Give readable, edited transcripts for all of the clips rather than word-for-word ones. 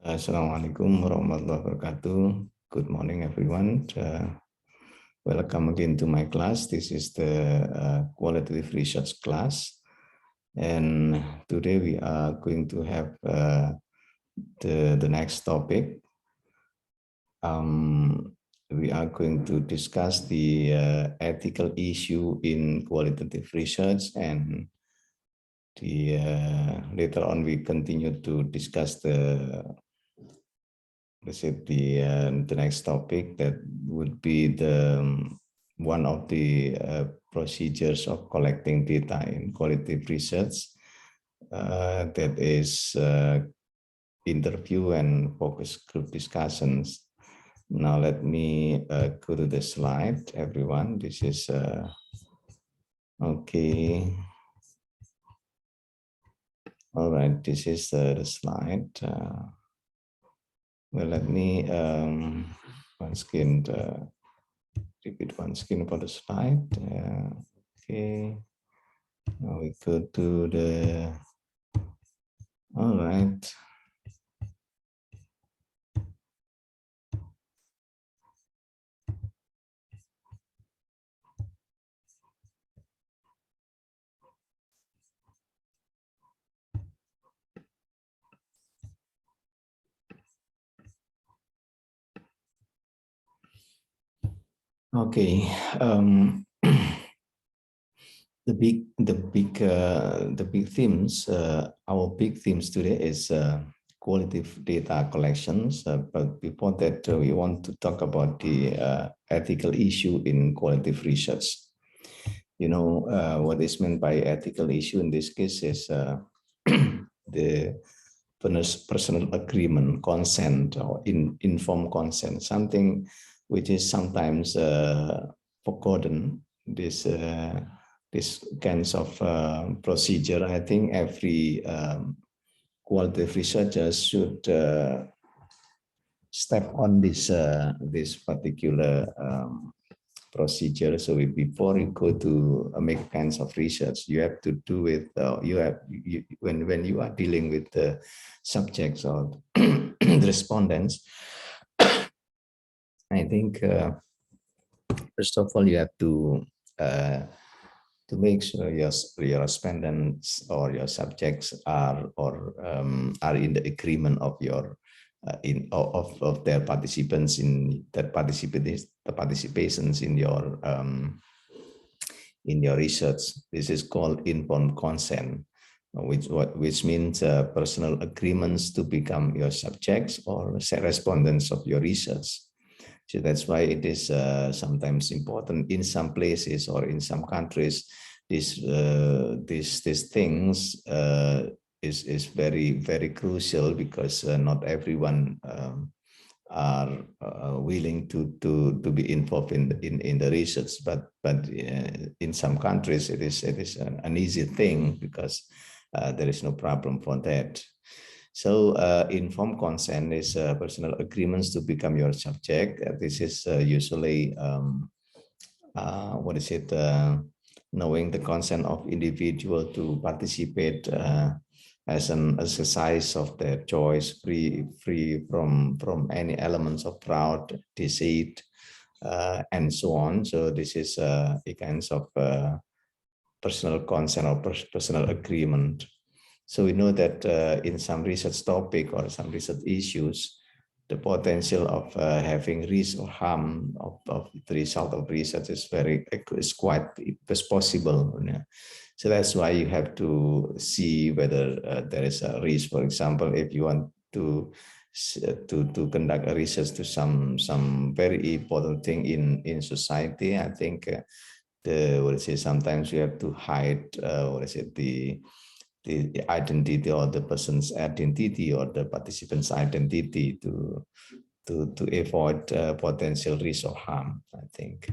Assalamualaikum warahmatullahi wabarakatuh. Good morning, everyone. Welcome again to my class. This is the qualitative research class. And today we are going to have the next topic. We are going to discuss the ethical issue in qualitative research, and later on we continue to discuss the next topic that would be the one of the procedures of collecting data in qualitative research, that is interview and focus group discussions. Now let me go to the slide, everyone. This is okay. All right, this is the slide. Well, let me repeat one screen for the slide. Okay. Now we go to the. All right. Okay. The big themes. Our big themes today is qualitative data collections. But before that, we want to talk about the ethical issue in qualitative research. You know, what is meant by ethical issue in this case is the personal agreement, consent, or informed consent, something which is sometimes forgotten. This kinds of procedure, I think every qualitative researcher should step on this particular procedure. So before you go to make kinds of research, you have to do it. When you are dealing with the subjects or the respondents, I think first of all you have to make sure your respondents or your subjects are in the agreement of your of their participants in that participations in your research. This is called informed consent, which means personal agreements to become your subjects or respondents of your research. So that's why it is sometimes important in some places or in some countries. These things is very crucial, because not everyone are willing to be involved in the research. But in some countries it is an easy thing, because there is no problem for that. So informed consent is personal agreements to become your subject. This is usually knowing the consent of individual to participate as an exercise of their choice, free from any elements of fraud, deceit, and so on. So this is a kind of personal consent or personal agreement. So we know that in some research topic or some research issues, the potential of having risk or harm of the result of research is possible. You know? So that's why you have to see whether there is a risk. For example, if you want to conduct a research to some very important thing in society, I think sometimes you have to hide the identity or the person's identity or the participant's identity to avoid potential risk or harm. I think,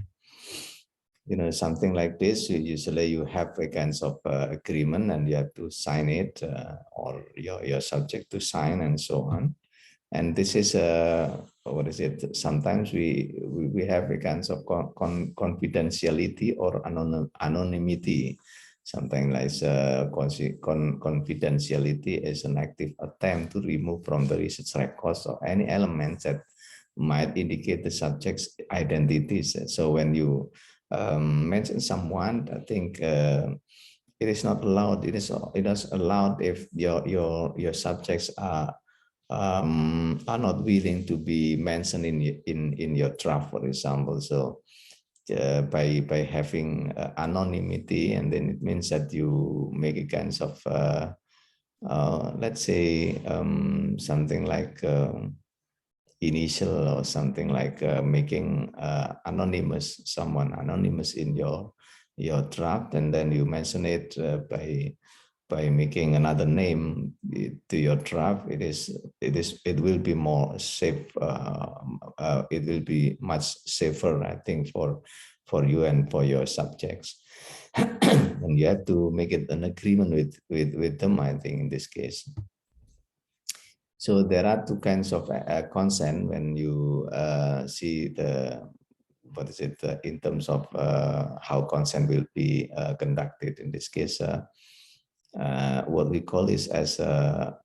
you know, something like this, usually you have a kind of agreement and you have to sign it, or your subject to sign, and so on. And this is sometimes we have a kind of confidentiality or anonymity something like confidentiality is an active attempt to remove from the research records or any elements that might indicate the subject's identities. So when you mention someone, I think it is not allowed. It is allowed if your subjects are not willing to be mentioned in your draft, for example. So by having anonymity, and then it means that you make a kinds of let's say something like initial or something like making someone anonymous in your draft, and then you mention it by making another name to your draft. It will be more safe. It will be much safer, I think, for you and for your subjects. And you have to make it an agreement with them, I think, in this case. So there are two kinds of consent when you see what is it in terms of how consent will be conducted. In this case, what we call this as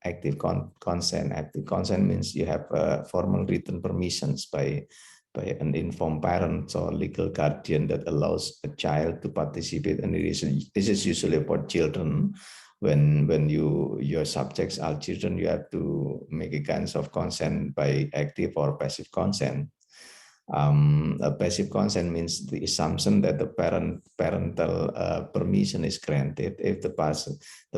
active consent. Active consent means you have formal written permissions by an informed parent or legal guardian that allows a child to participate. And this is usually for children. When your subjects are children, you have to make a kinds of consent by active or passive consent. A passive consent means the assumption that the parental permission is granted if the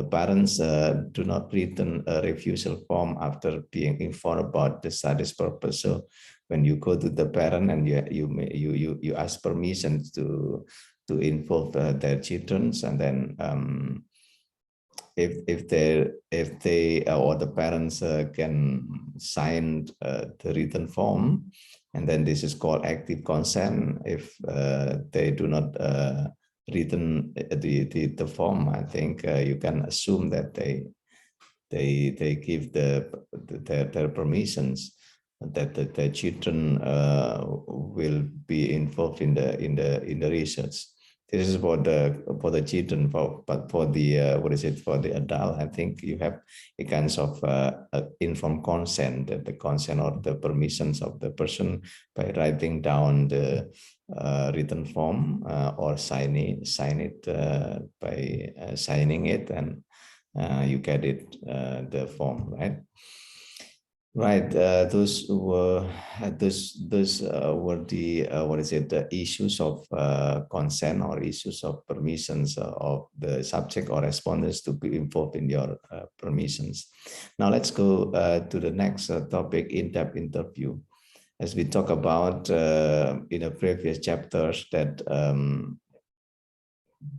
parents do not return a refusal form after being informed about the study's purpose. So when you go to the parent and you ask permission to involve their children, and then if they or the parents can sign the written form, and then this is called active consent. If they do not written the form, I think you can assume that they give their permissions that the children will be involved in the research. This is for the children, but for the what is it, for the adult, I think you have a kinds of informed consent, the consent or the permissions of the person by writing down the written form or sign it by signing it, and you get it the form, right? Right, those were the what is it, the issues of consent or issues of permissions of the subject or respondents to be involved in your permissions. Now let's go to the next topic, in-depth interview. As we talk about in the previous chapters, that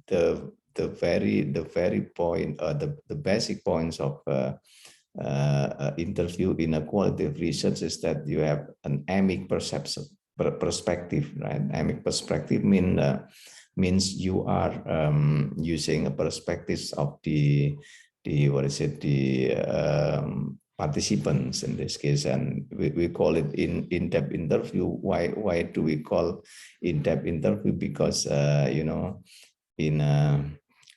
the very point, the basic points of interview in a qualitative research is that you have an amic perspective, right? Amic perspective means you are using a perspectives of the what is it, the participants in this case, and we call it in-depth interview. Why do we call in-depth interview? Because you know, in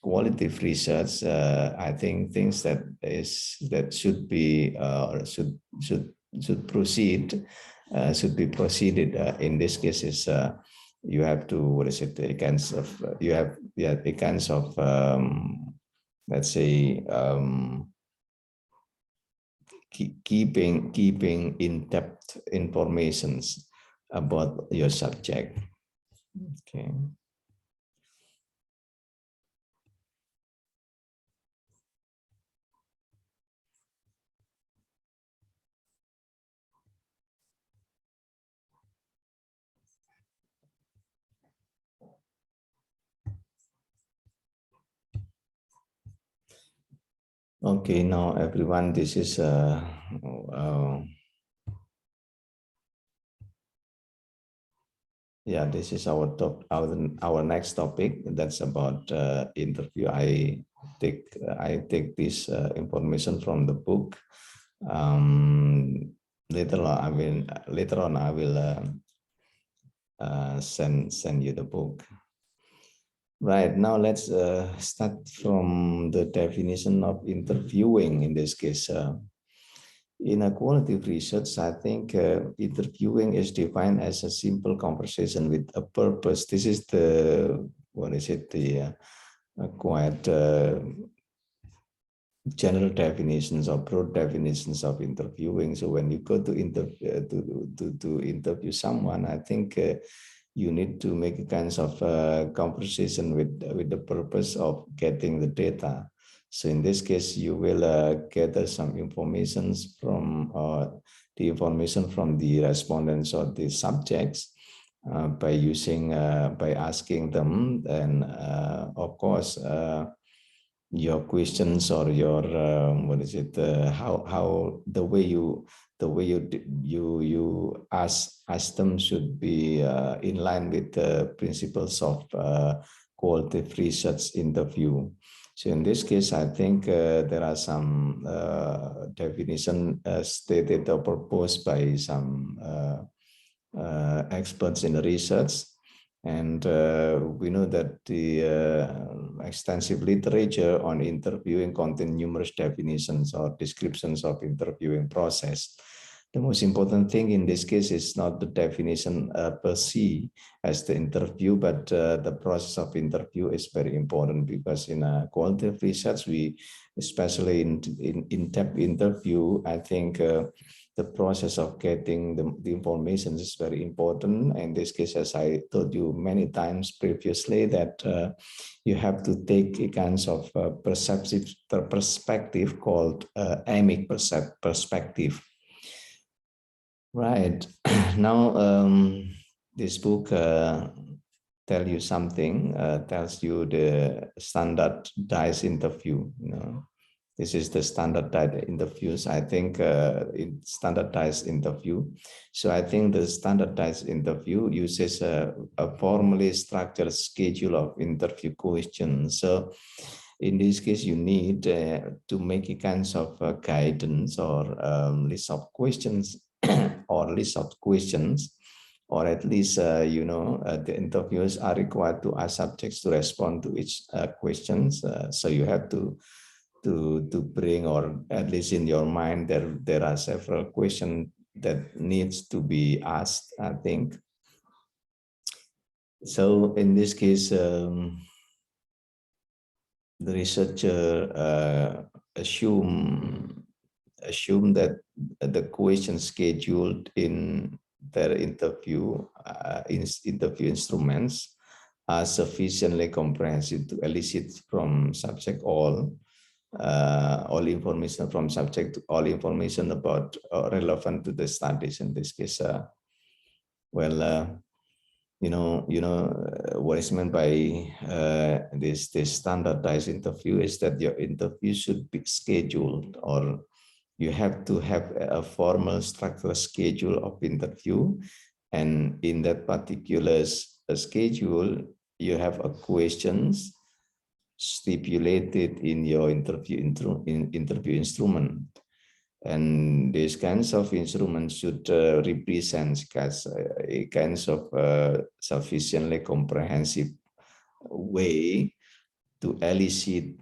qualitative research, I think things that should be or should proceed should be proceeded. In this case, is you have to, what is it, a kinds of you have a kinds of let's say keeping in-depth informations about your subject. Okay. Okay, now everyone, this is yeah, this is our next topic. That's about interview. I take this information from the book. Later on I will send you the book. Right, now let's start from the definition of interviewing in this case. In a qualitative research, I think interviewing is defined as a simple conversation with a purpose. This is the, what is it, the quite general definitions or broad definitions of interviewing. So when you go to interview someone, I think you need to make a kinds of conversation with the purpose of getting the data. So in this case, you will gather some information from the information from the respondents or the subjects by using by asking them, and of course your questions or your what is it, how the way you ask them should be in line with the principles of qualitative research interview. So in this case, I think there are some definition stated or proposed by some experts in the research. And we know that the extensive literature on interviewing contain numerous definitions or descriptions of interviewing process. The most important thing in this case is not the definition per se as the interview, but the process of interview is very important, because in a qualitative research, we, especially in in-depth interview, I think the process of getting the information is very important. In this case, as I told you many times previously, that you have to take a kinds of perspective called amic perspective. Right. Now, this book tell you something, tells you the standardized interview, you know. This is the standardized interviews, I think, in standardized interview. So I think the standardized interview uses a formally structured schedule of interview questions. So in this case, you need to make a kinds of guidance or list of questions or list of questions, or at least, the interviewers are required to ask subjects to respond to each questions. So you have to bring, or at least in your mind, there are several questions that needs to be asked, I think. So in this case, the researcher assume that the questions scheduled in their interview instruments are sufficiently comprehensive to elicit from subject all information from subject, all information about relevant to the studies. In this case, what is meant by this standardized interview is that your interview should be scheduled, or you have to have a formal structured schedule of interview, and in that particular schedule you have a questions stipulated in your interview instrument. And these kinds of instruments should represent a kinds of sufficiently comprehensive way to elicit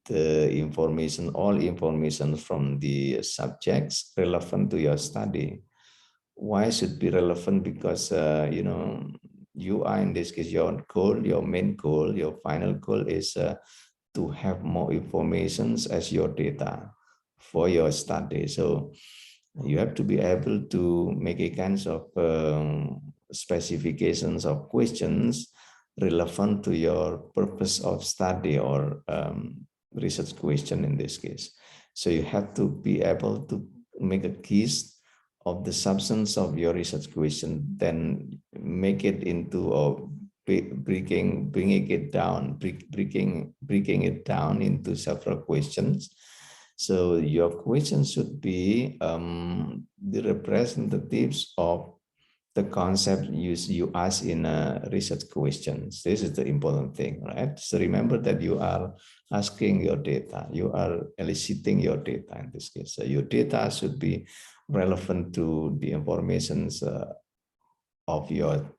the information, all information from the subjects relevant to your study. Why should be relevant? Because you are, in this case, your goal, your main goal, your final goal is to have more information as your data for your study. So you have to be able to make a kinds of specifications of questions relevant to your purpose of study, or research question in this case. So you have to be able to make a case of the substance of your research question, then make it into a breaking it down into several questions. So your questions should be the representatives of the concept you ask in research questions. This is the important thing, right? So remember that you are asking your data, you are eliciting your data in this case. So your data should be relevant to the informations of your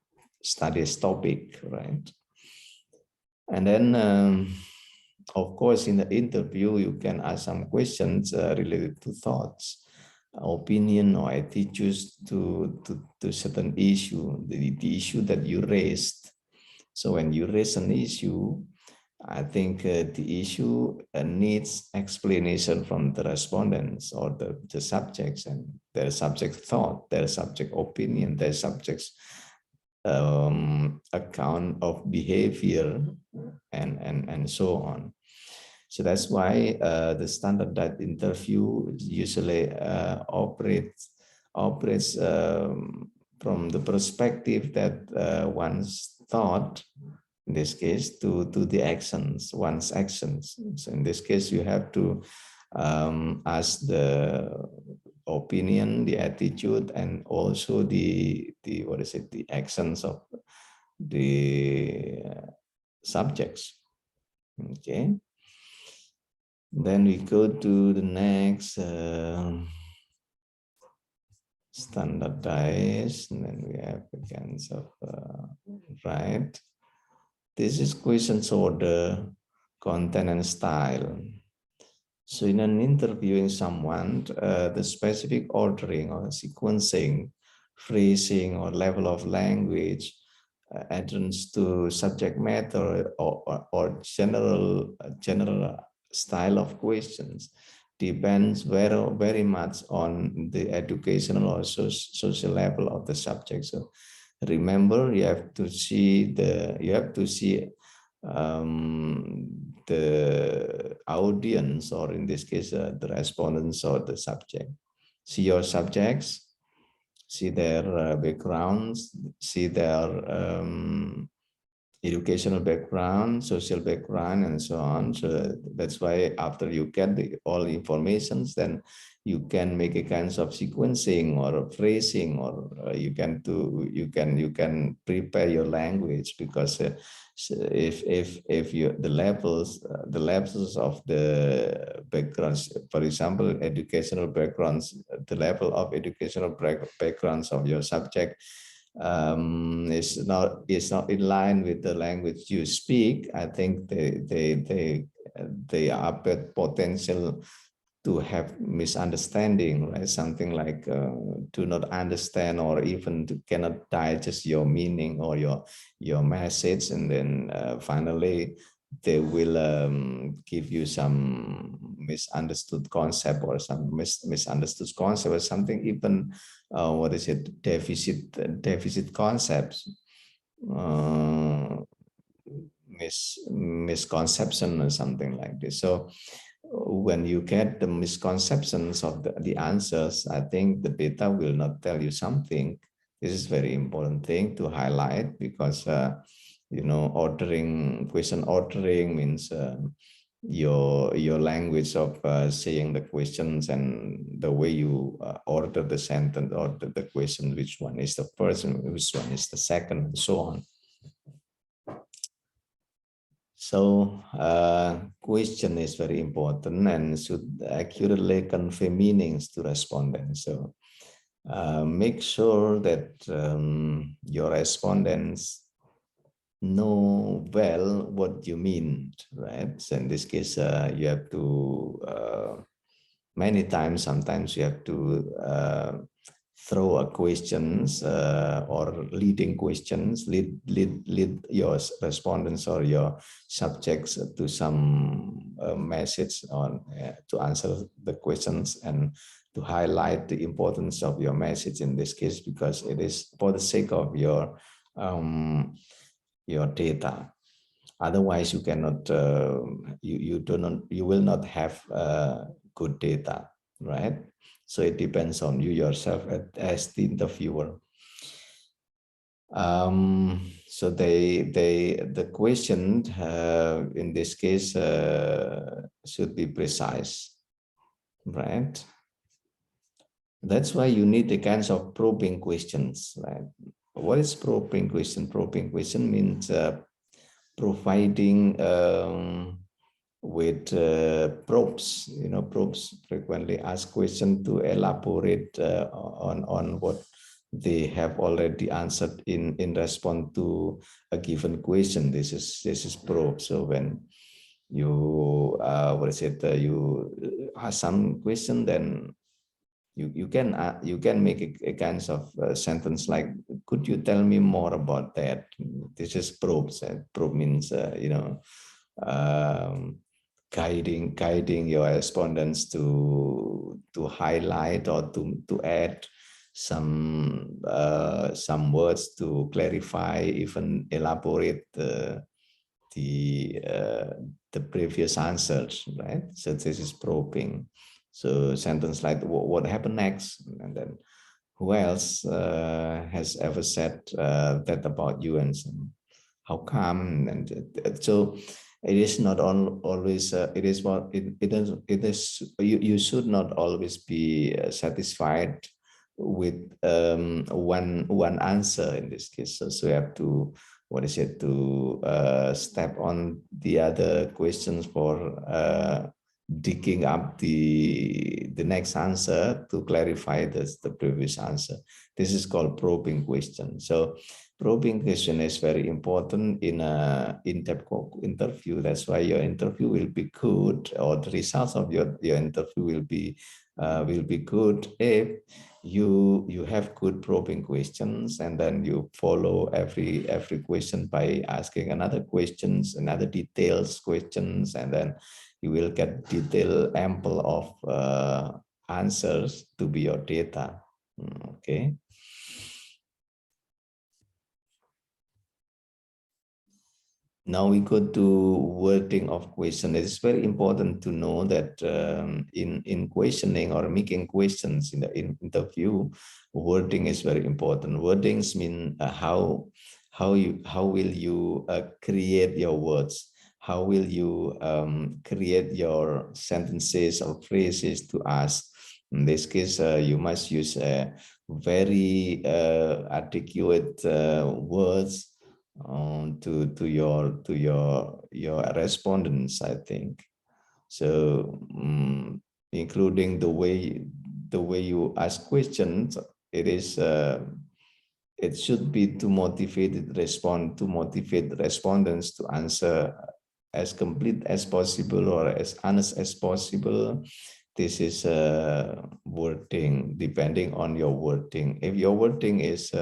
studies topic, right? And then, of course, in the interview, you can ask some questions related to thoughts, opinion, or attitudes to certain issue, the issue that you raised. So when you raise an issue, I think the issue needs explanation from the respondents or the subjects, and their subject thought, their subject opinion, their subject's account of behavior, and so on. So that's why the standardized interview usually operates from the perspective that one's thought, in this case, to the actions, one's actions. So in this case, you have to ask the opinion, the attitude, and also the the actions of the subjects. Okay. Then we go to the next standardized, and then we have against of right. This is questions order, content, and style. So in an interviewing someone, the specific ordering or sequencing, phrasing, or level of language, adherence to subject matter, or general style of questions depends very much on the educational or social level of the subject. So remember, you have to see the audience, or in this case, the respondents or the subject. See your subjects, see their backgrounds, see their educational background, social background, and so on. So that's why after you get all informations, then you can make a kinds of sequencing or phrasing, or you can prepare your language, because so if you the levels of the backgrounds, for example, educational backgrounds, the level of educational backgrounds of your subject is not in line with the language you speak, I think they are potential to have misunderstanding, right? Something like do not understand, or even cannot digest your meaning or your message, and then finally they will give you some misunderstood concept, or some misunderstood concept, or something even what is it, deficit concepts, uh, misconception or something like this. So when you get the misconceptions of the answers, I think the beta will not tell you something. This is very important thing to highlight, because question ordering means your language of saying the questions, and the way you order the sentence or the question, which one is the first and which one is the second, and so on. So question is very important and should accurately convey meanings to respondents. So make sure that your respondents know well what you mean, right? So in this case, you have to sometimes you have to throw a questions or leading questions, lead your respondents or your subjects to some message on to answer the questions, and to highlight the importance of your message in this case, because it is for the sake of your data. Otherwise, you cannot, you will not have good data, right? So it depends on you yourself as the interviewer. So the question in this case should be precise, right? That's why you need the kinds of probing questions, right? What is probing question? Probing question means providing with probes. Probes frequently ask questions to elaborate on they have already answered in response to a given question. This is probe. So when you what is it? You ask some question, then you can make a kind of sentence like, could you tell me more about that? This is probe. Probe means um, guiding your respondents to highlight or to add some words to clarify, even elaborate the uh, the previous answers, right? So this is probing. So sentence like, what happened next? And then, who else has ever said that about you, and how come? And so it is not always it is what it is you should not always be satisfied with one answer in this case. So you have to, what is it, to step on the other questions for digging up the next answer to clarify the previous answer. This is called probing question. So probing question is very important in a in-depth interview. That's why your interview will be good, or the results of your interview will be good if you have good probing questions, and then you follow every question by asking another questions, another details questions, and then you will get detailed ample of answers to be your data. Okay. Now we go to wording of question. It is very important to know that in questioning or making questions in the interview, wording is very important. Wordings mean how will you create your words? How will you create your sentences or phrases to ask? In this case, you must use very articulate words to your respondents, I think. So including the way you ask questions, it should be to motivate the respondents to answer as complete as possible or as honest as possible. This is wording, depending on your wording. If your wording is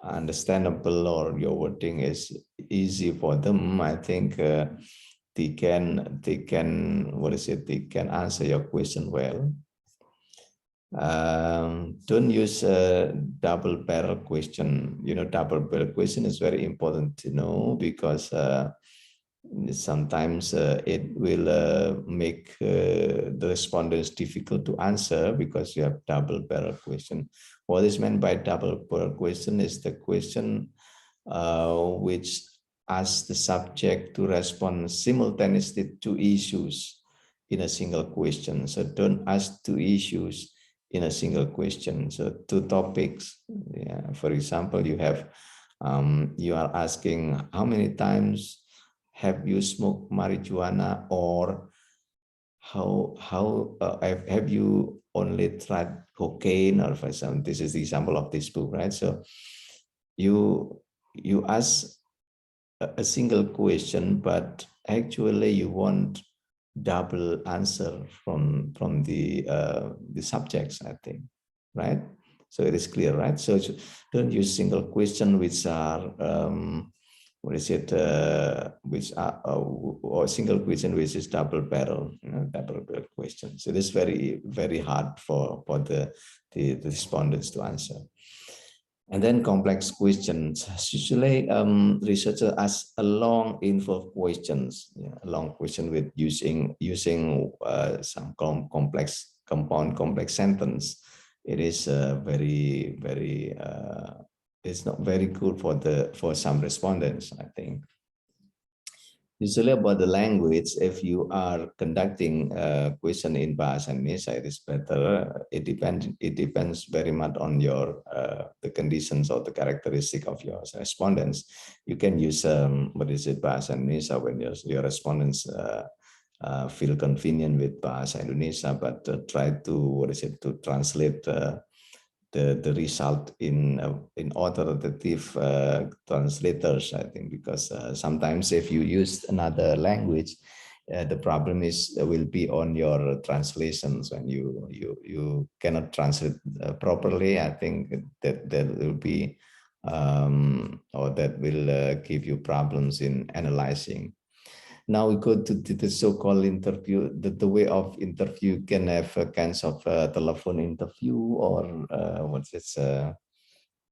understandable, or your wording is easy for them, I think they can what is it? They can answer your question well. Don't use a double barrel question. Double barrel question is very important to know, because sometimes it will make the respondents difficult to answer, because you have double barrel question. What is meant by double barrel question is the question which asks the subject to respond simultaneously to issues in a single question. So don't ask two issues in a single question. So two topics. Yeah. For example, you are asking, how many times have you smoked marijuana, or have you only tried cocaine, or for example, this is the example of this book, right? So you ask a single question, but actually you want double answer from the subjects, I think, right? So it is clear, right? So don't use single question which are what is it, which are or single question which is double barrel, double barrel question. So it is very, very hard for the respondents to answer. And then complex questions. Usually, researchers ask a long involved questions, a long question with using some complex compound, complex sentence. It is very, very. It's not very good for some respondents, I think. Usually about the language, if you are conducting a question in Bahasa Indonesia, it is better. It depends very much on your the conditions or the characteristic of your respondents. You can use Bahasa Indonesia when your respondents feel convenient with Bahasa Indonesia, but try to to translate the result in authoritative translators, I think, because sometimes if you use another language, the problem is will be on your translations when you cannot translate properly. I think that will be or that will give you problems in analyzing. Now we go to the so-called interview. The way of interview can have a kinds of telephone interview, or what's this?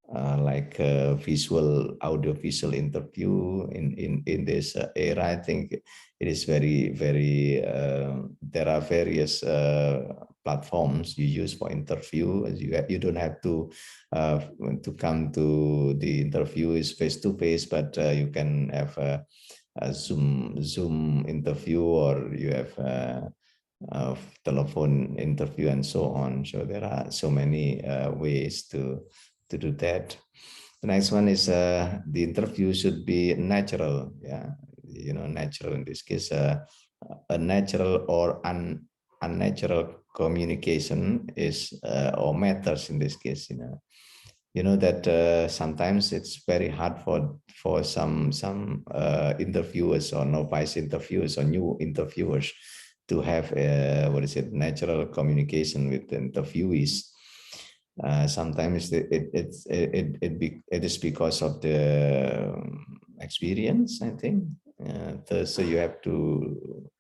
Like a visual, audio-visual interview in this era. I think it is very. There are various platforms you use for interview. You don't have to come to the interview is face to face, but you can have a Zoom interview, or you have a telephone interview and so on. So there are so many ways to do that. The next one is the interview should be natural. Yeah, natural in this case. A natural or unnatural communication is or matters in this case. That sometimes it's very hard for some interviewers or novice interviewers or new interviewers to have natural communication with the interviewees. Sometimes it is because of the experience, I think. So you have to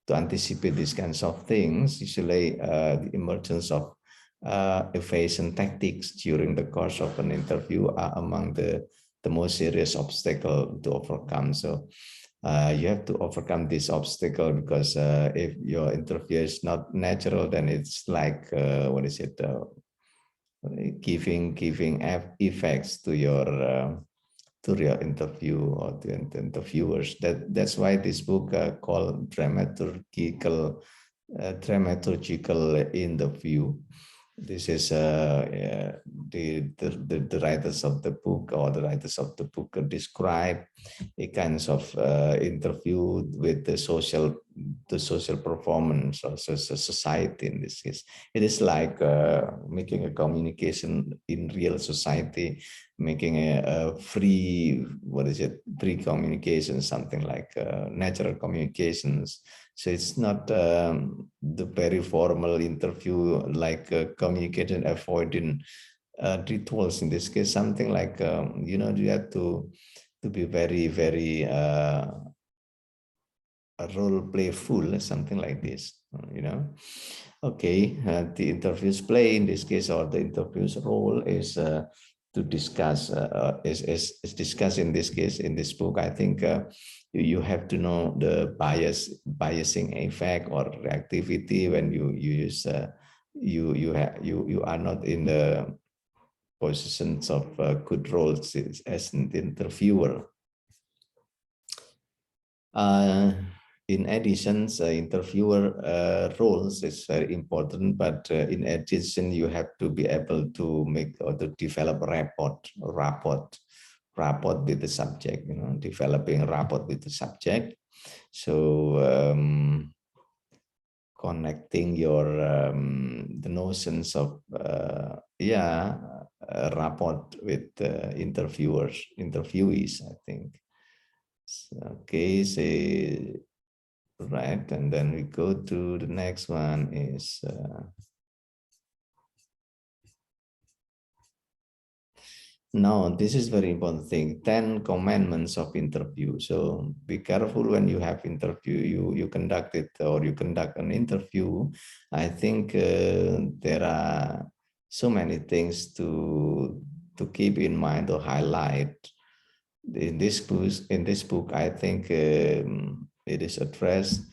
to anticipate these kinds of things. Usually, the emergence of evasion tactics during the course of an interview are among the most serious obstacle to overcome. So you have to overcome this obstacle, because if your interview is not natural, then it's like giving effects to your interview or the interviewers. That's why this book called dramaturgical interview. This is the writers of the book, or the writers of the book describe a kinds of interview with the social performance or society. In this case, it is like making a communication in real society, making a free free communication, something like natural communications. So it's not the very formal interview like communicating, avoiding rituals. In this case, something like you have to be very role playful, something like this. Okay, the interview's play in this case, or the interview's role is to discuss is discussed in this case in this book. I think you have to know the biasing effect or reactivity when you use you are not in the positions of good roles as an interviewer. In addition, interviewer roles is very important, but in addition, you have to be able to make or to develop rapport with the subject, developing rapport with the subject. So connecting your the notions of rapport with interviewees, I think. Okay, say right, and then we go to the next one is now this is very important thing, 10 commandments of interview. So be careful when you have interview, you conduct it, or you conduct an interview. I think there are so many things to keep in mind or highlight. In this book, I think it is addressed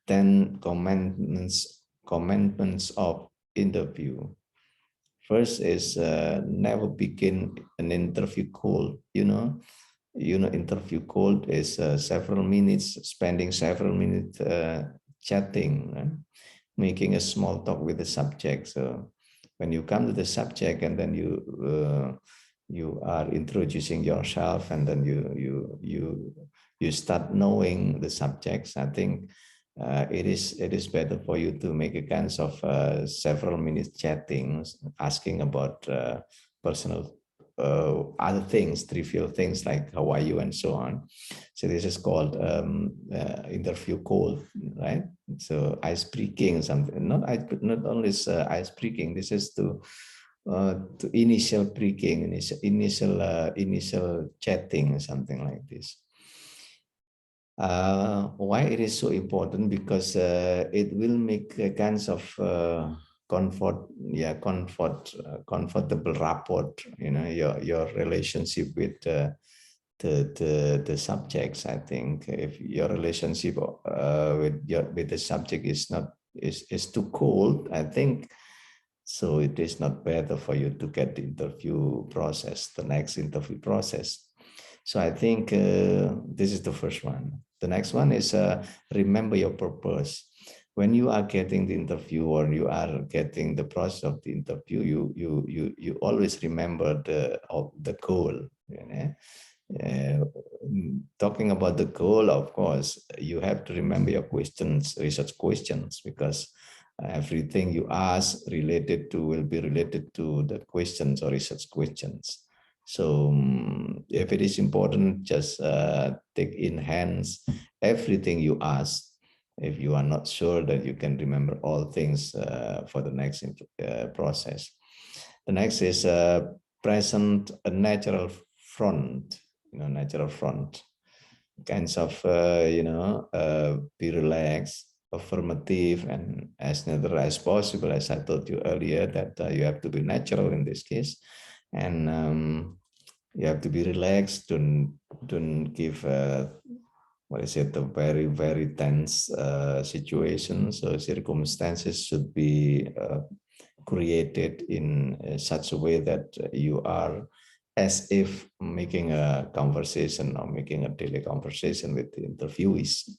10 commandments of interview. First is never begin an interview cold. Interview cold is spending several minutes chatting, right? Making a small talk with the subject. So when you come to the subject, and then you are introducing yourself, and then you start knowing the subjects, I think it is better for you to make a kinds of several minutes chattings, asking about personal other things, trivial things like how are you and so on. So this is called interview call, right? So ice breaking, something, not only is ice breaking. This is to initial breaking, initial chatting, something like this. Why it is so important? Because it will make a kinds of comfortable rapport. You know, your relationship with the subjects. I think if your relationship with the subject is too cold, I think so it is not better for you to get the next interview process. So I think this is the first one. The next one is remember your purpose. When you are getting the interview or you are getting the process of the interview, you always remember the goal. You know? Talking about the goal, of course, you have to remember your questions, research questions, because everything you ask will be related to the questions or research questions. So if it is important, just take in hands everything you ask. If you are not sure that you can remember all things for the next process. The next is present a natural front, natural front, kinds of, be relaxed, affirmative, and as natural as possible, as I told you earlier, that you have to be natural in this case. And you have to be relaxed, don't give, a very, very tense situation. So circumstances should be created in such a way that you are as if making a conversation or making a daily conversation with the interviewees.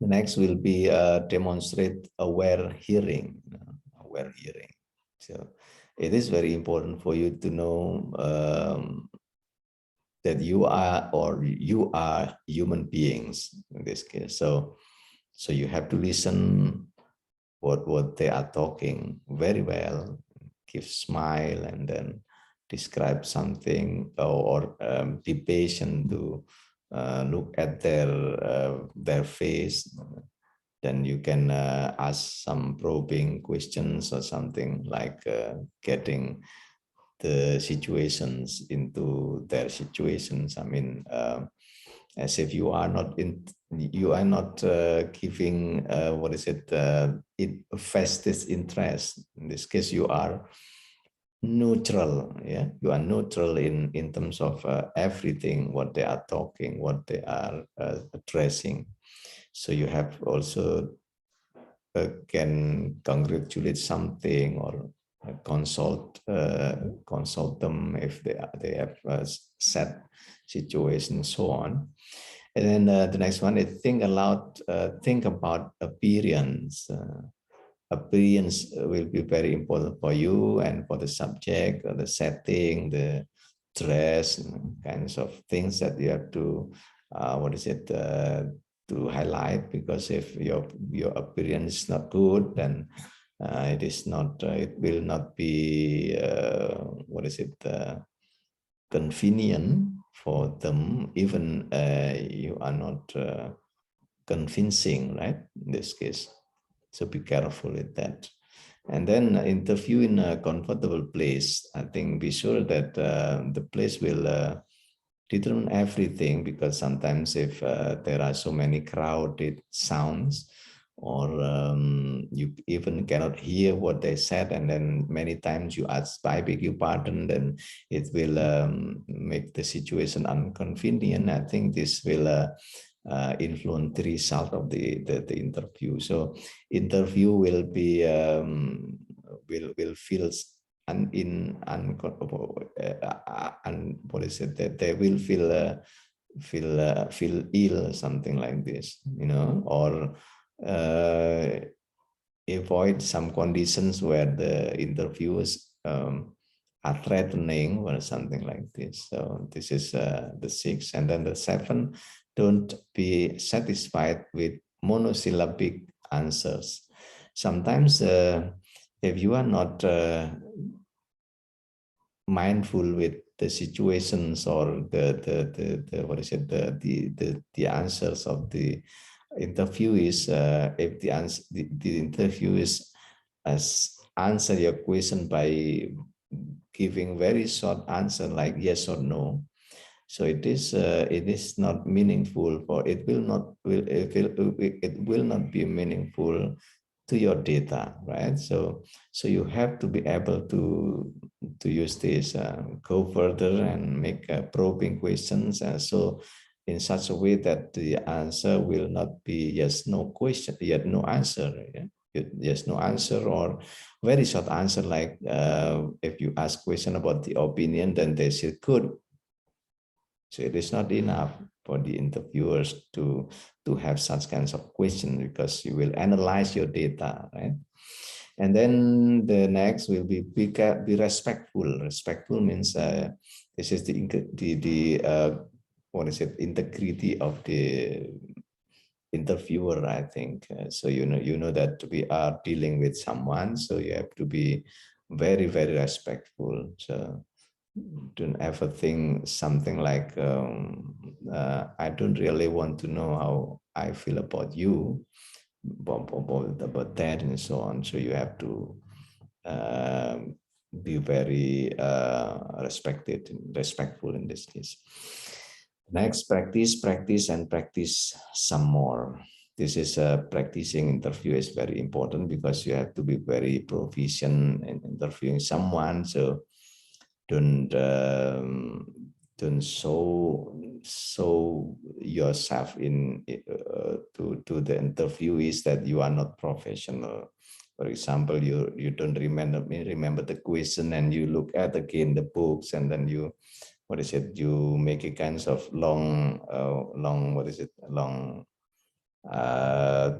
The next will be demonstrate aware hearing. Aware hearing. So it is very important for you to know that you are human beings in this case. So you have to listen what they are talking very well, give smile, and then describe something, or be patient to look at their face. Then you can ask some probing questions or something like getting the situations into their situations. I mean, as if you are not giving vested interest. In this case, you are neutral. Yeah, you are neutral in terms of everything, what they are talking, what they are addressing. So you have also can congratulate something or consult them if they have set situation, so on. And then the next one is think aloud, think about appearance. Appearance will be very important for you and for the subject, the setting, the dress, kinds of things that you have to to highlight, because if your appearance is not good, then it will not be convenient for them, even you are not convincing, right, in this case. So be careful with that. And then interview in a comfortable place. I think be sure that the place will determine everything, because sometimes if there are so many crowded sounds, or you even cannot hear what they said, and then many times you ask, I beg your pardon, then it will make the situation inconvenient. I think this will influence the result of the interview. So interview will be will feel what is it, that they will feel ill, something like this, or avoid some conditions where the interviewers are threatening or something like this. So this is the 6. And then the 7, don't be satisfied with monosyllabic answers. Sometimes if you are not mindful with the situations or the what is it, the answers of the interviewees, if the answer the interviewees as answer your question by giving very short answer like yes or no, so it is not meaningful, for it will not be meaningful to your data, right? So you have to be able to use this, go further and make probing questions, so in such a way that the answer will not be yes no question yet no answer, yeah? Yes no answer, or very short answer like if you ask question about the opinion, then they say good. So it is not enough for the interviewers to have such kinds of questions, because you will analyze your data, right? And then the next will be respectful. Respectful means this is the what is it, integrity of the interviewer, I think. So you know that we are dealing with someone, so you have to be very very respectful. So don't ever think something like I don't really want to know how I feel about you, about that and so on. So you have to be very respectful in this case. Next, practice and practice some more. This is practicing interview is very important, because you have to be very proficient in interviewing someone. So don't show yourself in to the interviewees that you are not professional. For example, you don't remember the question, and you look at again the books, and then you what is it, you make a kinds of long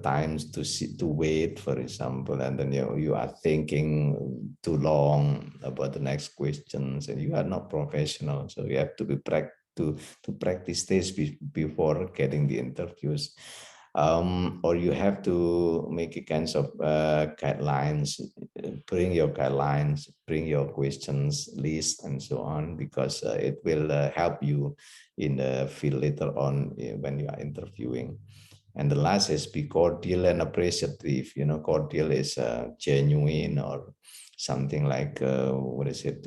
times to wait, for example, and then you are thinking too long about the next questions, and you are not professional. So you have to be to practice this before getting the interviews, or you have to make a kinds of guidelines, bring your guidelines, bring your questions list and so on, because it will help you in the field later on when you are interviewing. And the last is be cordial and appreciative. You know, cordial is genuine, or something like, what is it,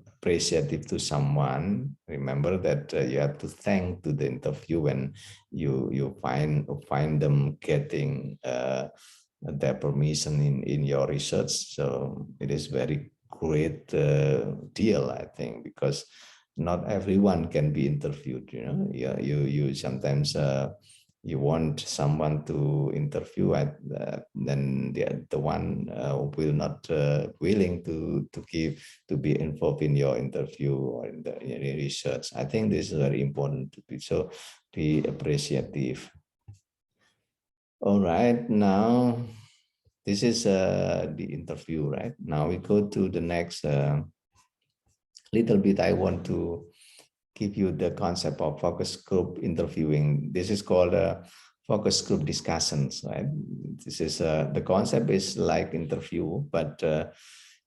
appreciative to someone. Remember that you have to thank to the interview when you find them getting their permission in your research. So it is very great deal, I think, because not everyone can be interviewed. You know, you sometimes you want someone to interview, then the one will not willing to be involved in your interview or in your research. I think this is very important to be appreciative. All right, now this is the interview, right? Now we go to the next little bit. I want to give you the concept of focus group interviewing. This is called focus group discussions, right? This is the concept is like interview, but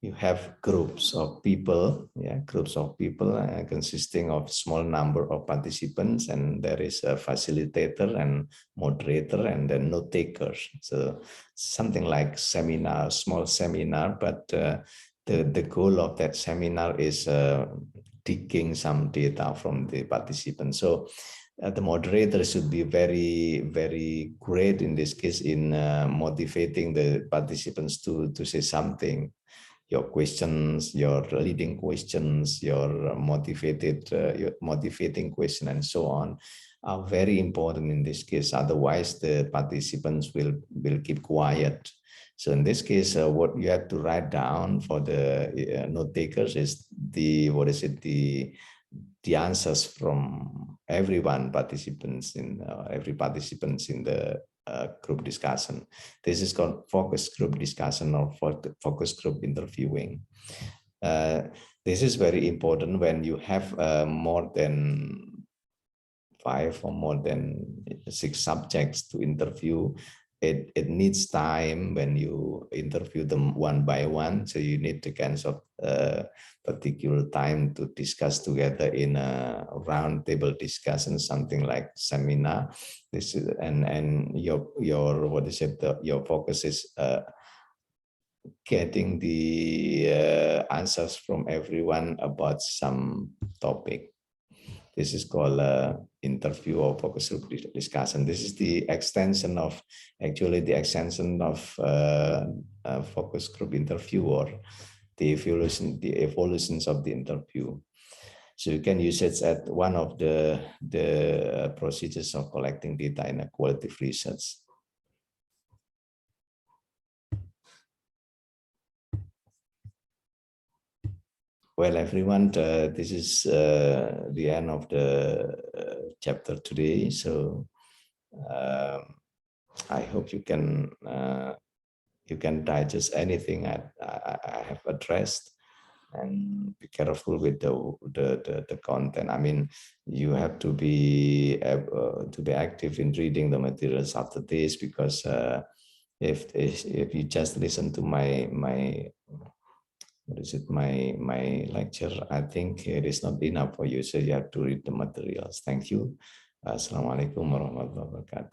you have groups of people, yeah, groups of people consisting of small number of participants, and there is a facilitator and moderator, and then note takers. So something like seminar, small seminar, but the goal of that seminar is digging some data from the participants. So the moderator should be very, very great in this case in motivating the participants to say something. Your questions, your leading questions, your motivating question, and so on, are very important in this case. Otherwise, the participants will keep quiet. So in this case, what you have to write down for the note takers is the answers from everyone participants in every participants in the group discussion. This is called focus group discussion or focus group interviewing. This is very important when you have more than 5 or more than 6 subjects to interview, it needs time when you interview them one by one. So you need to kind of particular time to discuss together in a round table discussion, something like seminar. This is and your what is it? Your focus is getting the answers from everyone about some topic. This is called interview or focus group discussion. This is the extension of, actually the extension of focus group interview, or the evolutions of the interview. So you can use it as one of the procedures of collecting data in a qualitative research. Well, everyone, this is the end of the chapter today. So I hope you can digest anything I have addressed, and be careful with the content. I mean, you have to be active in reading the materials after this, because if you just listen to my what is it, my lecture, I think it is not enough for you. So you have to read the materials. Thank you. Assalamualaikum warahmatullahi wabarakatuh.